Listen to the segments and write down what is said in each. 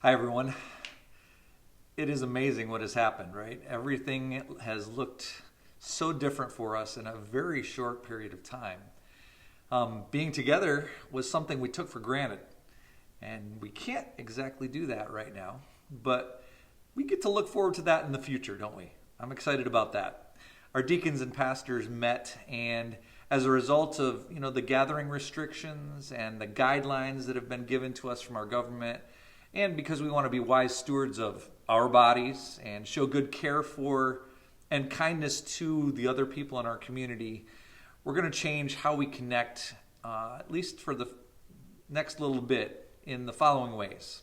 Hi, everyone. It is amazing what has happened, right? Everything has looked so different for us in a very short period of time. Being together was something we took for granted, and we can't exactly do that right now, but we get to look forward to that in the future, don't we? I'm excited about that. Our deacons and pastors met, and as a result of the gathering restrictions and the guidelines that have been given to us from our government, and because we want to be wise stewards of our bodies and show good care for and kindness to the other people in our community, we're going to change how we connect, at least for the next little bit, in the following ways.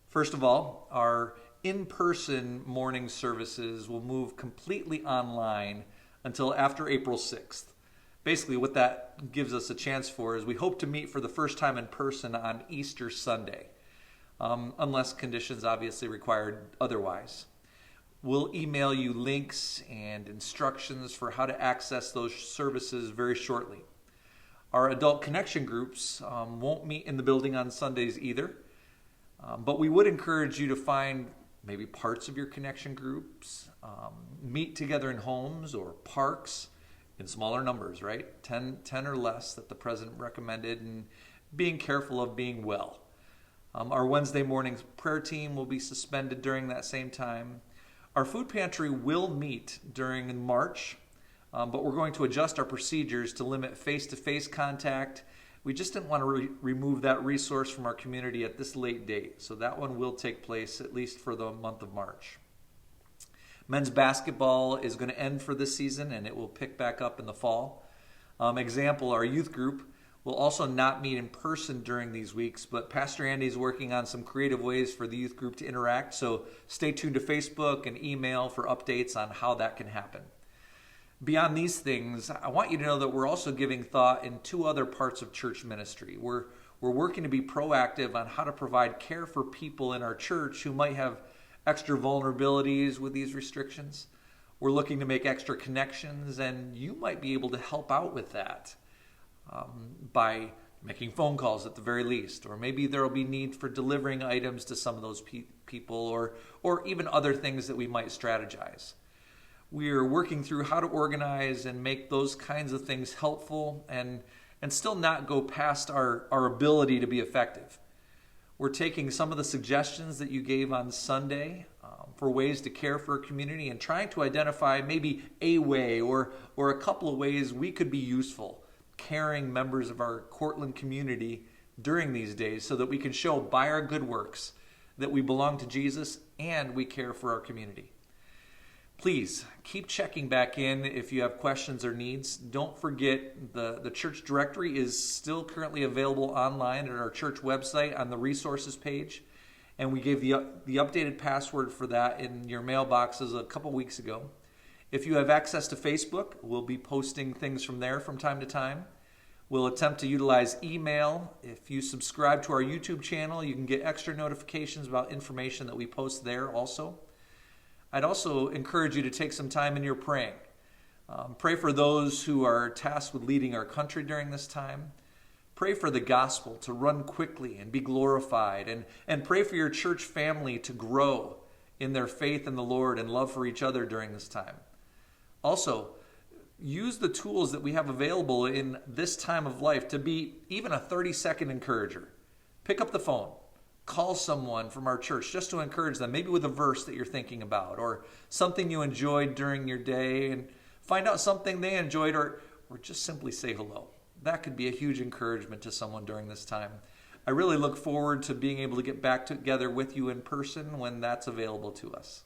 First of all, our in-person morning services will move completely online until after April 6th. Basically, what that gives us a chance for is we hope to meet for the first time in person on Easter Sunday, unless conditions obviously required otherwise. We'll email you links and instructions for how to access those services very shortly. Our adult connection groups won't meet in the building on Sundays either, but we would encourage you to find maybe parts of your connection groups, meet together in homes or parks in smaller numbers, right? 10 or less that the president recommended, and being careful of being well. Our Wednesday morning prayer team will be suspended during that same time. Our food pantry will meet during March, but we're going to adjust our procedures to limit face-to-face contact. We just didn't want to remove that resource from our community at this late date, so that one will take place at least for the month of March. Men's basketball is going to end for this season, and it will pick back up in the fall. Example, our youth group will also not meet in person during these weeks, but Pastor Andy is working on some creative ways for the youth group to interact, so stay tuned to Facebook and email for updates on how that can happen. Beyond these things, I want you to know that we're also giving thought in two other parts of church ministry. We're working to be proactive on how to provide care for people in our church who might have extra vulnerabilities with these restrictions. We're looking to make extra connections, and you might be able to help out with that. By making phone calls at the very least, or maybe there will be need for delivering items to some of those people, or even other things that we might strategize. We are working through how to organize and make those kinds of things helpful and still not go past our ability to be effective. We're taking some of the suggestions that you gave on Sunday for ways to care for a community and trying to identify maybe a way or a couple of ways we could be useful caring members of our Cortland community during these days so that we can show by our good works that we belong to Jesus and we care for our community. Please keep checking back in if you have questions or needs. Don't forget the church directory is still currently available online at our church website on the resources page. And we gave the updated password for that in your mailboxes a couple weeks ago. If you have access to Facebook, we'll be posting things from there from time to time. We'll attempt to utilize email. If you subscribe to our YouTube channel, you can get extra notifications about information that we post there also. I'd also encourage you to take some time in your praying. Pray for those who are tasked with leading our country during this time. Pray for the gospel to run quickly and be glorified. And pray for your church family to grow in their faith in the Lord and love for each other during this time. Also, use the tools that we have available in this time of life to be even a 30-second encourager. Pick up the phone. Call someone from our church just to encourage them, maybe with a verse that you're thinking about or something you enjoyed during your day, and find out something they enjoyed or just simply say hello. That could be a huge encouragement to someone during this time. I really look forward to being able to get back together with you in person when that's available to us.